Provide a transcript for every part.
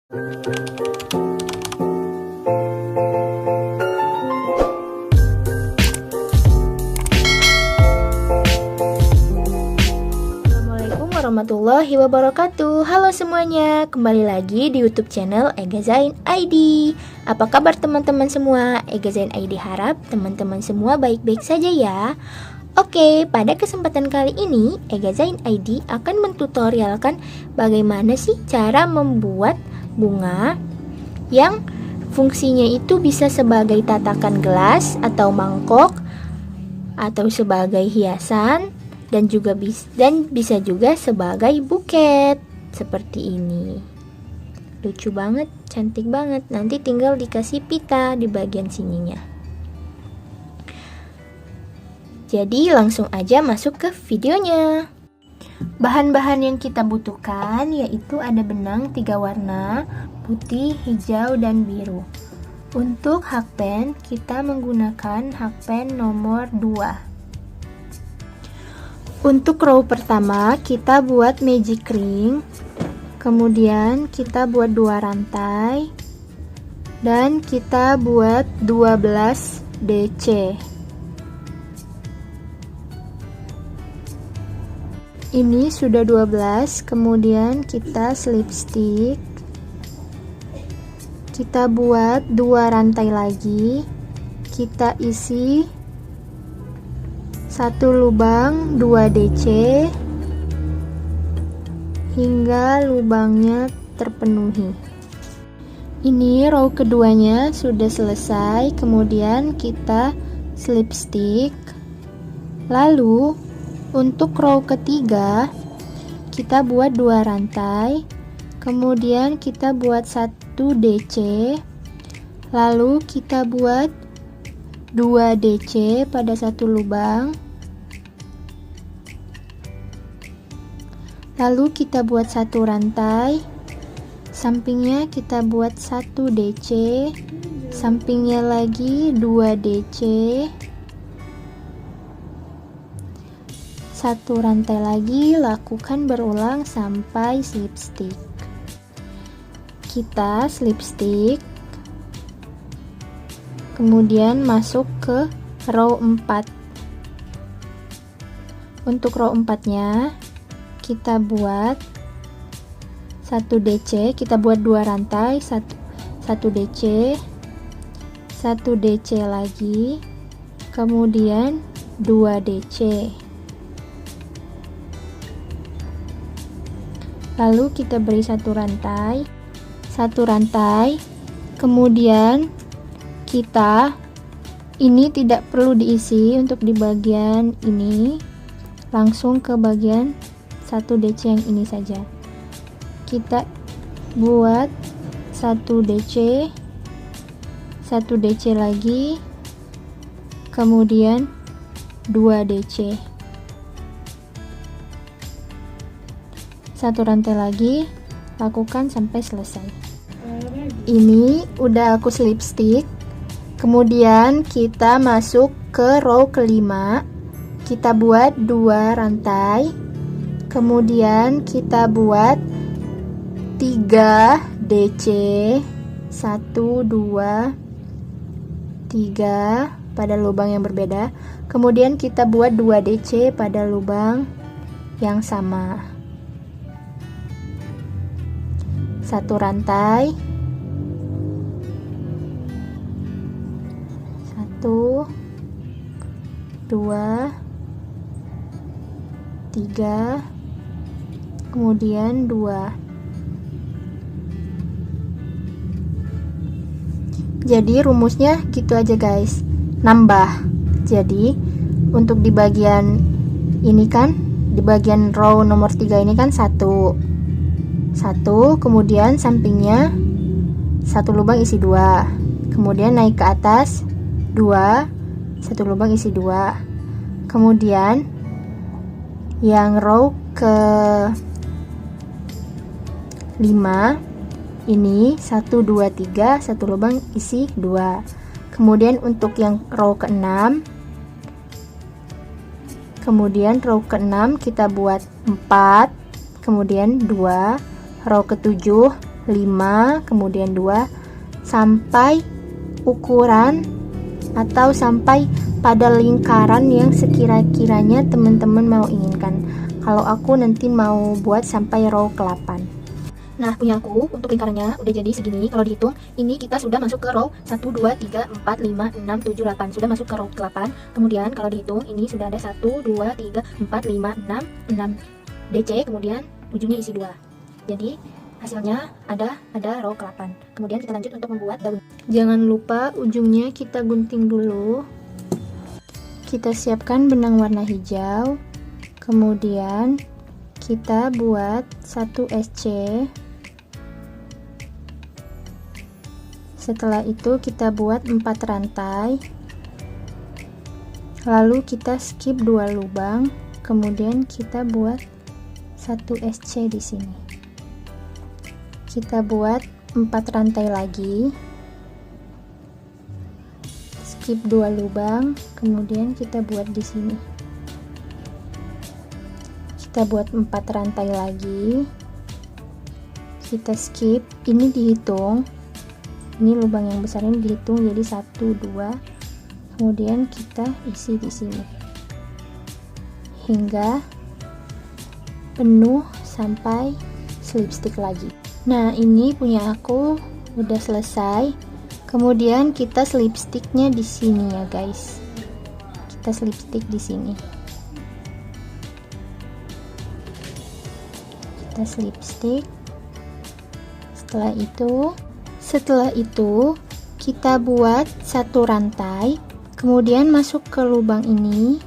Assalamualaikum warahmatullahi wabarakatuh. Halo semuanya, kembali lagi di YouTube channel Ega Zain ID. Apa kabar teman-teman semua? Ega Zain ID harap teman-teman semua baik-baik saja ya. Oke, pada kesempatan kali ini Ega Zain ID akan mentutorialkan bagaimana sih cara membuat bunga yang fungsinya itu bisa sebagai tatakan gelas atau mangkok atau sebagai hiasan dan bisa juga sebagai buket seperti ini. Lucu banget, cantik banget. Nanti tinggal dikasih pita di bagian sininya. Jadi langsung aja masuk ke videonya. Bahan-bahan yang kita butuhkan yaitu ada benang 3 warna, putih, hijau, dan biru. Untuk hakpen kita menggunakan hakpen nomor 2. Untuk row pertama kita buat magic ring, kemudian kita buat 2 rantai dan kita buat 12 DC. Ini sudah 12, kemudian kita slip stick. Kita buat 2 rantai lagi. Kita isi 1 lubang 2 DC hingga lubangnya terpenuhi. Ini row keduanya sudah selesai, kemudian kita slip stick. Lalu untuk row ketiga kita buat 2 rantai, kemudian kita buat 1 DC, lalu kita buat 2 DC pada 1 lubang, lalu kita buat 1 rantai, sampingnya kita buat 1 DC, sampingnya lagi 2 DC, 1 rantai lagi, lakukan berulang sampai slip stick. Kita slip stick, kemudian masuk ke row 4. Untuk row 4 nya kita buat 1 DC, kita buat 2 rantai, 1 DC, 1 DC lagi, kemudian 2 DC. Lalu kita beri 1 rantai, kemudian kita ini tidak perlu diisi untuk di bagian ini, langsung ke bagian 1 DC yang ini saja. Kita buat 1 DC, 1 DC lagi, kemudian 2 DC. 1 rantai lagi, lakukan sampai selesai. Ini udah aku slip stick, kemudian kita masuk ke row kelima. Kita buat 2 rantai, kemudian kita buat 3 DC, 1 2 3 pada lubang yang berbeda, kemudian kita buat 2 DC pada lubang yang sama. 1 rantai, 1 2 3, kemudian 2. Jadi rumusnya gitu aja guys, nambah. Jadi untuk di bagian ini kan, di bagian row nomor 3 ini kan 1, kemudian sampingnya 1 lubang isi 2, kemudian naik ke atas 2, 1 lubang isi 2, kemudian yang row ke 5 ini 1 2 3, 1 lubang isi 2. Kemudian untuk yang row ke-6, kemudian row ke-6 kita buat 4, kemudian 2, row ke-7 5, kemudian 2, sampai ukuran atau sampai pada lingkaran yang sekira-kiranya teman-teman mau inginkan. Kalau aku nanti mau buat sampai row ke-8. Nah, punya aku untuk lingkarannya udah jadi segini. Kalau dihitung, ini kita sudah masuk ke row 1, 2, 3, 4, 5, 6, 7, 8. Sudah masuk ke row ke-8. Kemudian kalau dihitung, ini sudah ada 1, 2, 3, 4, 5, 6 DC, kemudian ujungnya isi 2. Jadi, hasilnya ada row ke-8. Kemudian kita lanjut untuk membuat daun. Jangan lupa ujungnya kita gunting dulu. Kita siapkan benang warna hijau. Kemudian kita buat 1 SC. Setelah itu kita buat 4 rantai. Lalu kita skip 2 lubang, kemudian kita buat 1 SC di sini. Kita buat 4 rantai lagi. Skip 2 lubang, kemudian kita buat di sini. Kita buat 4 rantai lagi. Kita skip, ini dihitung. Ini lubang yang besar ini dihitung jadi 1, 2. Kemudian kita isi di sini. Hingga penuh sampai slip stick lagi. Nah, ini punya aku udah selesai. Kemudian kita slip sticknya di sini ya, guys. Kita slip stick di sini. Kita slip stick. Setelah itu kita buat 1 rantai, kemudian masuk ke lubang ini,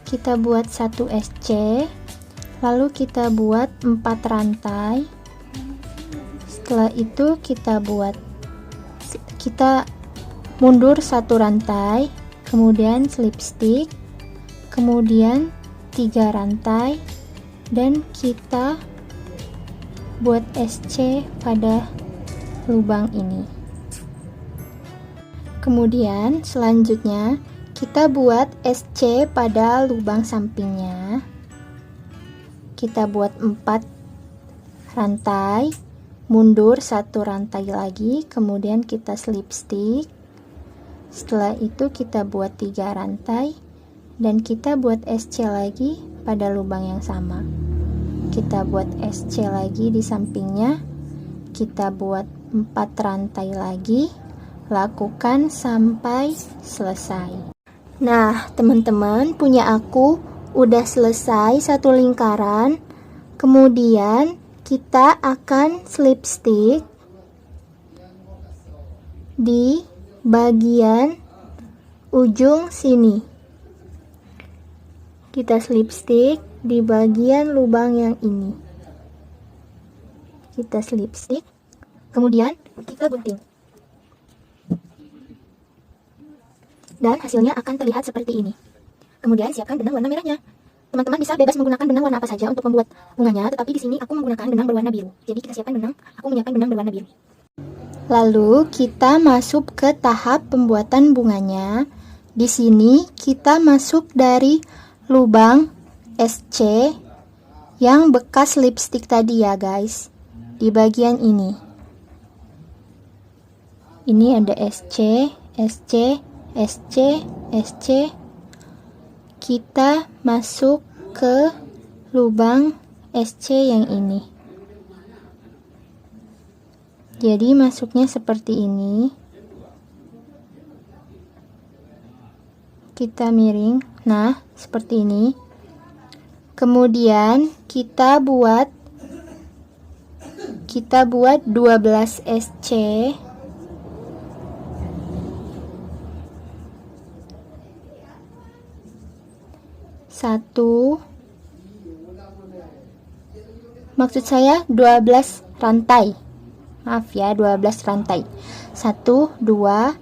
kita buat 1 SC, lalu kita buat 4 rantai. Setelah itu kita mundur 1 rantai, kemudian slip stick, kemudian 3 rantai, dan kita buat SC pada lubang ini. Kemudian selanjutnya kita buat SC pada lubang sampingnya. Kita buat 4 rantai, mundur 1 rantai lagi, kemudian kita slip stick. Setelah itu kita buat 3 rantai dan kita buat SC lagi pada lubang yang sama. Kita buat SC lagi di sampingnya, kita buat 4 rantai lagi, lakukan sampai selesai. Nah, teman-teman, punya aku udah selesai 1 lingkaran. Kemudian kita akan slip stick di bagian ujung sini. Kita slip stick di bagian lubang yang ini. Kita slip stick, kemudian kita gunting. Dan hasilnya akan terlihat seperti ini. Kemudian siapkan benang warna merahnya. Teman-teman bisa bebas menggunakan benang warna apa saja untuk membuat bunganya, tetapi di sini aku menggunakan benang berwarna biru. Jadi kita siapkan benang, aku menyiapkan benang berwarna biru. Lalu kita masuk ke tahap pembuatan bunganya. Di sini kita masuk dari lubang SC yang bekas lipstick tadi ya, guys. Di bagian ini. Ini ada SC, SC, SC, SC. Kita masuk ke lubang SC yang ini. Jadi masuknya seperti ini. Kita miring. Nah, seperti ini. Kemudian kita buat 12 SC. Maksud saya 12 rantai. Maaf ya, 12 rantai. 1, 2,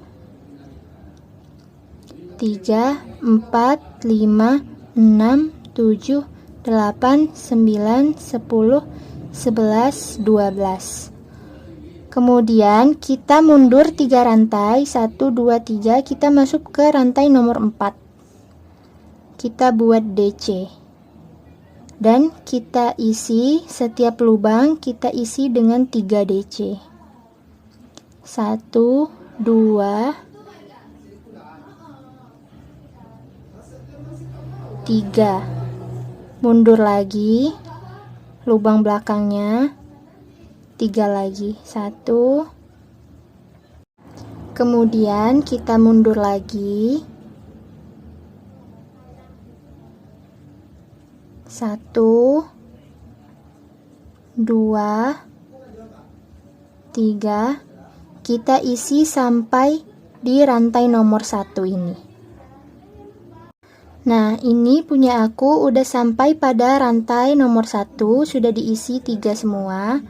3, 4, 5, 6, 7, 8, 9, 10, 11, 12. Kemudian kita mundur 3 rantai. 1, 2, 3. Kita masuk ke rantai nomor 4. Kita buat DC. Dan kita isi setiap lubang kita isi dengan 3 DC. 1, 2, 3. Mundur lagi, lubang belakangnya 3 lagi. 1. Kemudian kita mundur lagi. 1, 2, 3. Kita isi sampai di rantai nomor 1 ini. Nah, ini punya aku udah sampai pada rantai nomor 1, sudah diisi 3 semua.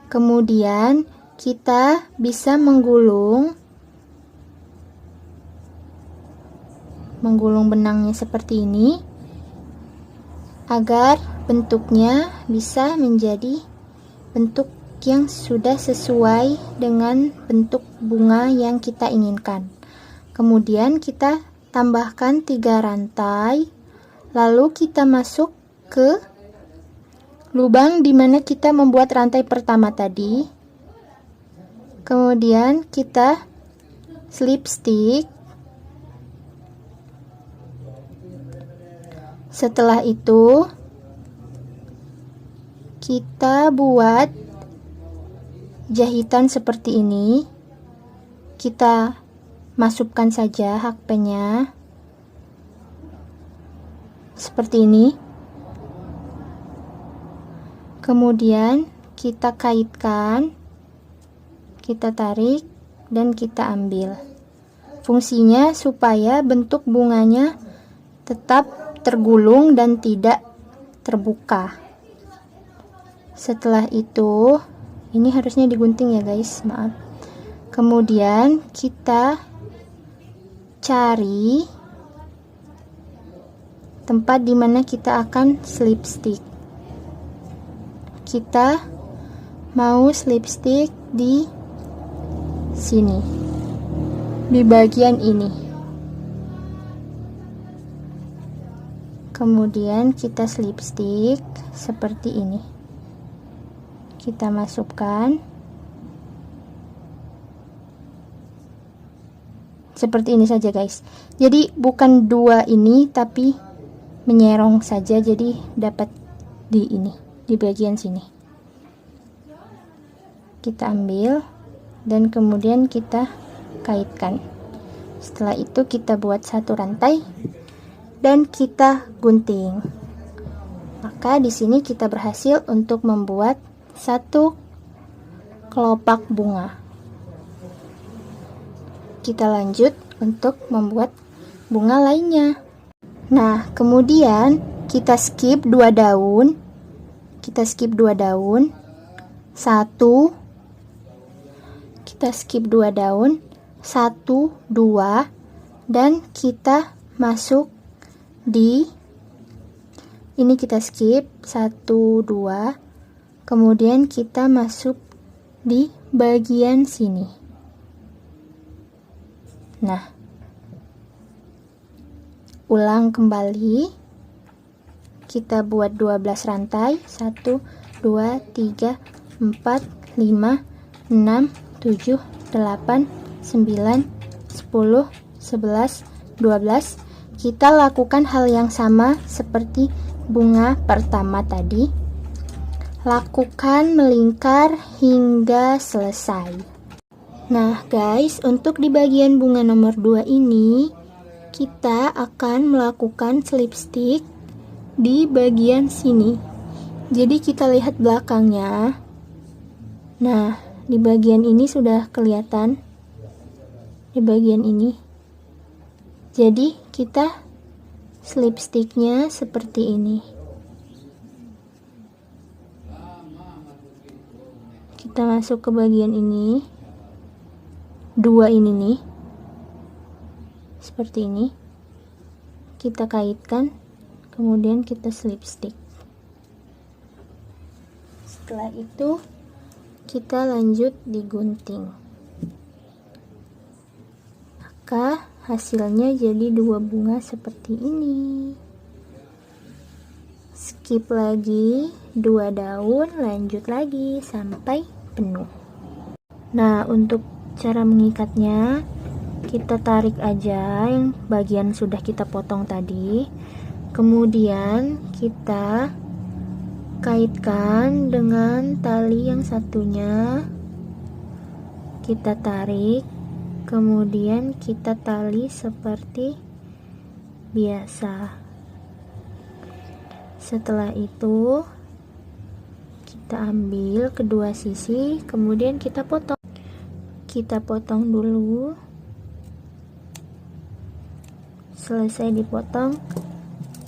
Kemudian kita bisa menggulung benangnya seperti ini, agar bentuknya bisa menjadi bentuk yang sudah sesuai dengan bentuk bunga yang kita inginkan. Kemudian kita tambahkan 3 rantai, lalu kita masuk ke lubang dimana kita membuat rantai pertama tadi. Kemudian kita slip stick. Setelah itu kita buat jahitan seperti ini. Kita masukkan saja hakpennya seperti ini. Kemudian kita kaitkan, kita tarik dan kita ambil. Fungsinya supaya bentuk bunganya tetap tergulung dan tidak terbuka. Setelah itu, ini harusnya digunting ya guys, maaf. Kemudian kita cari tempat dimana kita akan slip stick. Kita mau slip stick di sini, di bagian ini. Kemudian kita slip stick seperti ini. Kita masukkan seperti ini saja guys. Jadi bukan 2 ini tapi menyerong saja, jadi dapat di ini, di bagian sini. Kita ambil dan kemudian kita kaitkan. Setelah itu kita buat 1 rantai dan kita gunting. Maka di sini kita berhasil untuk membuat 1 kelopak bunga. Kita lanjut untuk membuat bunga lainnya. Nah, kemudian kita skip 2 daun. Kita skip 2 daun. 1, kita skip 2 daun. 1, 2, dan kita masuk di ini, kita skip 1, 2, kemudian kita masuk di bagian sini. Nah, ulang kembali, kita buat 12 rantai. 1, 2, 3, 4, 5, 6, 7, 8, 9, 10, 11, 12. Kita lakukan hal yang sama seperti bunga pertama tadi. Lakukan melingkar hingga selesai. Nah guys, untuk di bagian bunga nomor 2 ini kita akan melakukan slip stick di bagian sini. Jadi kita lihat belakangnya. Nah, di bagian ini sudah kelihatan, di bagian ini. Jadi kita slip sticknya seperti ini. Kita masuk ke bagian ini, 2 ini nih, seperti ini. Kita kaitkan, kemudian kita slip stick. Setelah itu kita lanjut digunting. Maka hasilnya jadi 2 bunga seperti ini. skip lagi 2 daun, lanjut lagi sampai penuh. Nah, untuk cara mengikatnya, kita tarik aja yang bagian sudah kita potong tadi, kemudian kita kaitkan dengan tali yang satunya, kita tarik, kemudian kita tali seperti biasa. Setelah itu kita ambil kedua sisi, kemudian kita potong. Kita potong dulu. Selesai dipotong,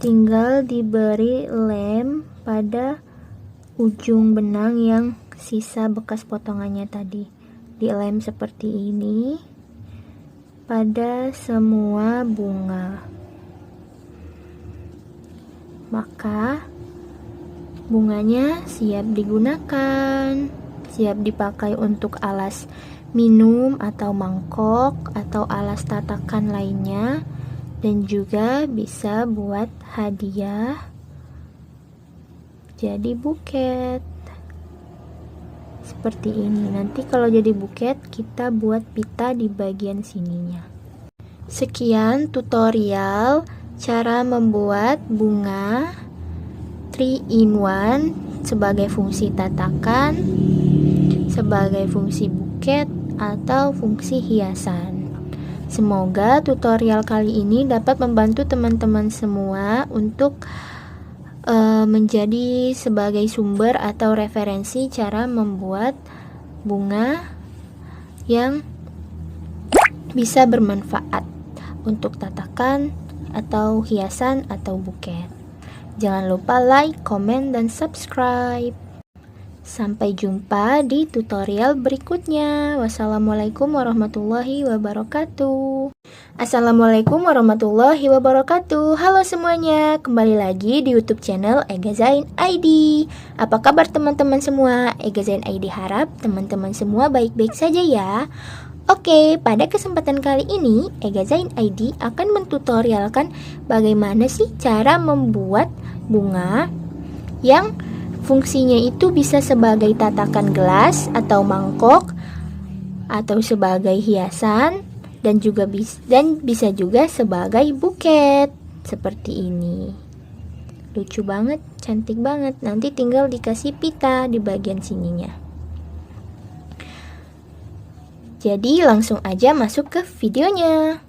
tinggal diberi lem pada ujung benang yang sisa bekas potongannya tadi. Dilem seperti ini pada semua bunga. Maka bunganya siap digunakan, siap dipakai untuk alas minum atau mangkok atau alas tatakan lainnya, dan juga bisa buat hadiah jadi buket seperti ini. Nanti kalau jadi buket, kita buat pita di bagian sininya. Sekian tutorial cara membuat bunga 3-in-1 sebagai fungsi tatakan, sebagai fungsi buket, atau fungsi hiasan. Semoga tutorial kali ini dapat membantu teman-teman semua untuk menjadi sebagai sumber atau referensi cara membuat bunga yang bisa bermanfaat untuk tatakan atau hiasan atau buket. Jangan lupa like, komen, dan subscribe. Sampai jumpa di tutorial berikutnya. Wassalamualaikum warahmatullahi wabarakatuh. Assalamualaikum warahmatullahi wabarakatuh. Halo semuanya, kembali lagi di YouTube channel Ega Zain ID. Apa kabar teman-teman semua? Ega Zain ID harap teman-teman semua baik-baik saja ya. Oke, pada kesempatan kali ini Ega Zain ID akan mentutorialkan bagaimana sih cara membuat bunga yang fungsinya itu bisa sebagai tatakan gelas atau mangkok, atau sebagai hiasan, dan bisa juga sebagai buket seperti ini. Lucu banget, cantik banget. Nanti tinggal dikasih pita di bagian sininya. Jadi langsung aja masuk ke videonya.